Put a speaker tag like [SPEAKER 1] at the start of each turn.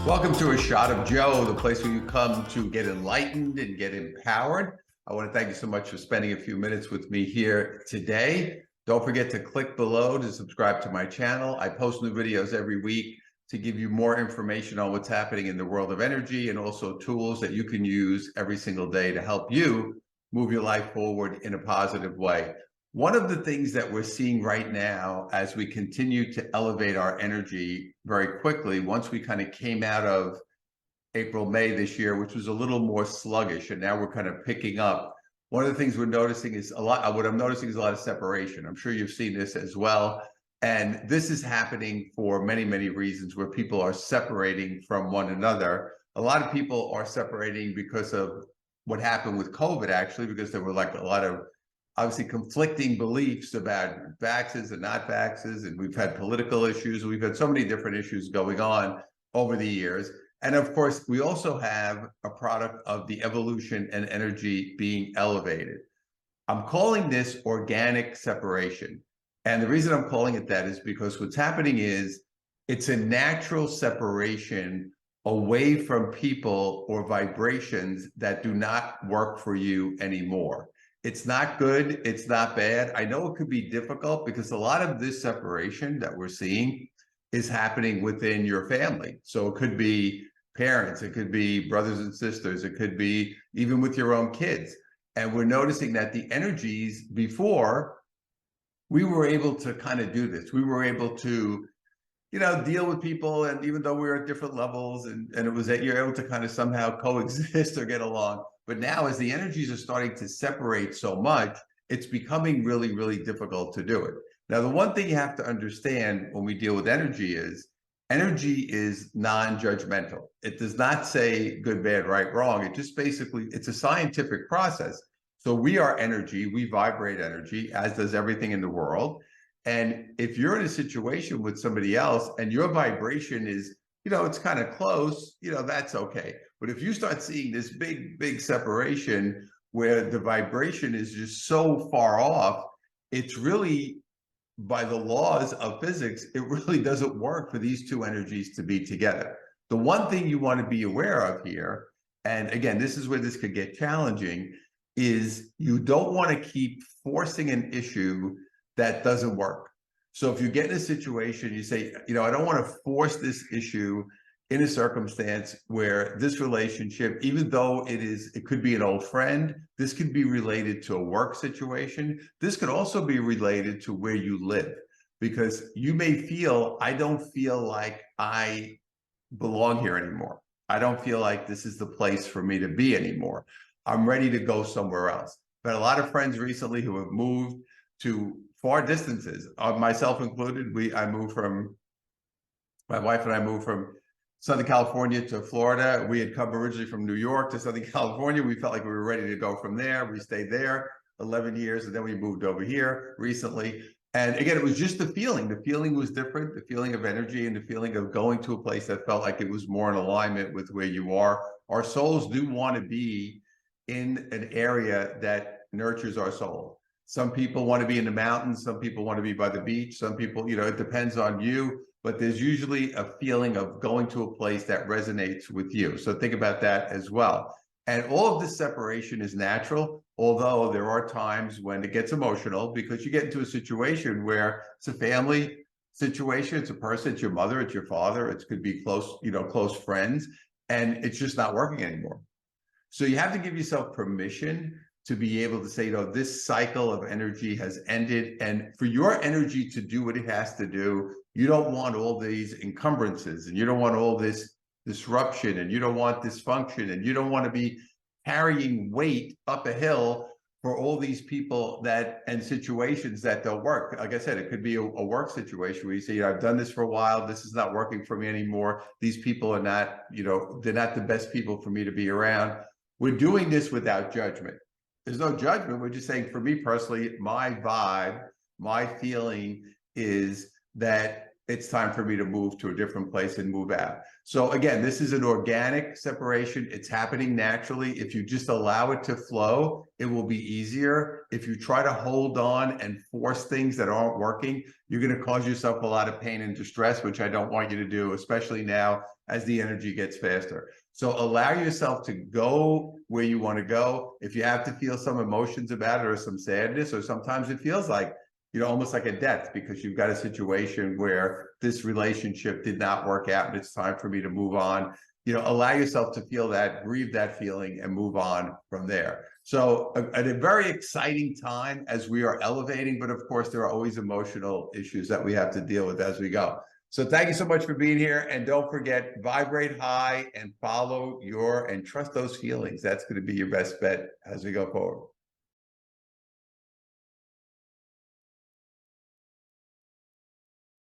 [SPEAKER 1] Welcome to A Shot of Joe, the place where you come to get enlightened and get empowered. I want to thank you so much for spending a few minutes with me here today. Don't forget to click below to subscribe to my channel. I post new videos every week to give you more information on what's happening in the world of energy and also tools that you can use every single day to help you move your life forward in a positive way. One of the things that we're seeing right now as we continue to elevate our energy very quickly, once we kind of came out of April, May this year, which was a little more sluggish, and now we're kind of picking up. One of the things we're noticing is what I'm noticing is a lot of separation. I'm sure you've seen this as well. And this is happening for many, many reasons where people are separating from one another. A lot of people are separating because of what happened with COVID, actually, because there were like a lot of obviously conflicting beliefs about vaxes and not vaxes, and we've had political issues. We've had so many different issues going on over the years. And of course, we also have a product of the evolution and energy being elevated. I'm calling this organic separation. And the reason I'm calling it that is because what's happening is it's a natural separation away from people or vibrations that do not work for you anymore. It's not good. It's not bad. I know it could be difficult because a lot of this separation that we're seeing is happening within your family. So it could be parents, it could be brothers and sisters, it could be even with your own kids. And we're noticing that the energies before, we were able to kind of do this. We were able to, deal with people, and even though we were at different levels, and it was that you're able to kind of somehow coexist or get along. But now as the energies are starting to separate so much, it's becoming really, really difficult to do it. Now, the one thing you have to understand when we deal with energy is non-judgmental. It does not say good, bad, right, wrong. It just basically, it's a scientific process. So we are energy, we vibrate energy, as does everything in the world. And if you're in a situation with somebody else and your vibration is, it's kind of close, that's okay. But if you start seeing this big, big separation where the vibration is just so far off, it's really, by the laws of physics, it really doesn't work for these two energies to be together. The one thing you want to be aware of here, and again, this is where this could get challenging, is you don't want to keep forcing an issue that doesn't work. So if you get in a situation, you say, I don't want to force this issue in a circumstance where this relationship, even though it could be an old friend, this could be related to a work situation. This could also be related to where you live, because you may feel, I don't feel like I belong here anymore. I don't feel like this is the place for me to be anymore. I'm ready to go somewhere else. I've had a lot of friends recently who have moved to far distances, myself included. My wife and I moved from Southern California to Florida. We had come originally from New York to Southern California. We felt like we were ready to go from there. We stayed there 11 years, and then we moved over here recently. And again, it was just the feeling. The feeling was different, the feeling of energy and the feeling of going to a place that felt like it was more in alignment with where you are. Our souls do want to be in an area that nurtures our soul. Some people want to be in the mountains. Some people want to be by the beach. Some people, it depends on you. But there's usually a feeling of going to a place that resonates with you. So think about that as well. And all of this separation is natural, although there are times when it gets emotional because you get into a situation where it's a family situation, it's a person, it's your mother, it's your father, it could be close friends, and it's just not working anymore. So you have to give yourself permission to be able to say, this cycle of energy has ended. And for your energy to do what it has to do, you don't want all these encumbrances, and you don't want all this disruption, and you don't want dysfunction, and you don't want to be carrying weight up a hill for all these people and situations that don't work. Like I said, it could be a work situation where you say, I've done this for a while, this is not working for me anymore. These people are not, they're not the best people for me to be around. We're doing this without judgment. There's no judgment. We're just saying, for me personally, my vibe, my feeling is that it's time for me to move to a different place and move out. So again, this is an organic separation. It's happening naturally. If you just allow it to flow, it will be easier. If you try to hold on and force things that aren't working, you're going to cause yourself a lot of pain and distress, which I don't want you to do, especially now as the energy gets faster. So allow yourself to go where you want to go. If you have to feel some emotions about it or some sadness, or sometimes it feels like, almost like a death because you've got a situation where this relationship did not work out and it's time for me to move on. Allow yourself to feel that, grieve that feeling, and move on from there. So at a very exciting time as we are elevating, but of course there are always emotional issues that we have to deal with as we go. So thank you so much for being here. And don't forget, vibrate high and follow and trust those feelings. That's going to be your best bet as we go forward.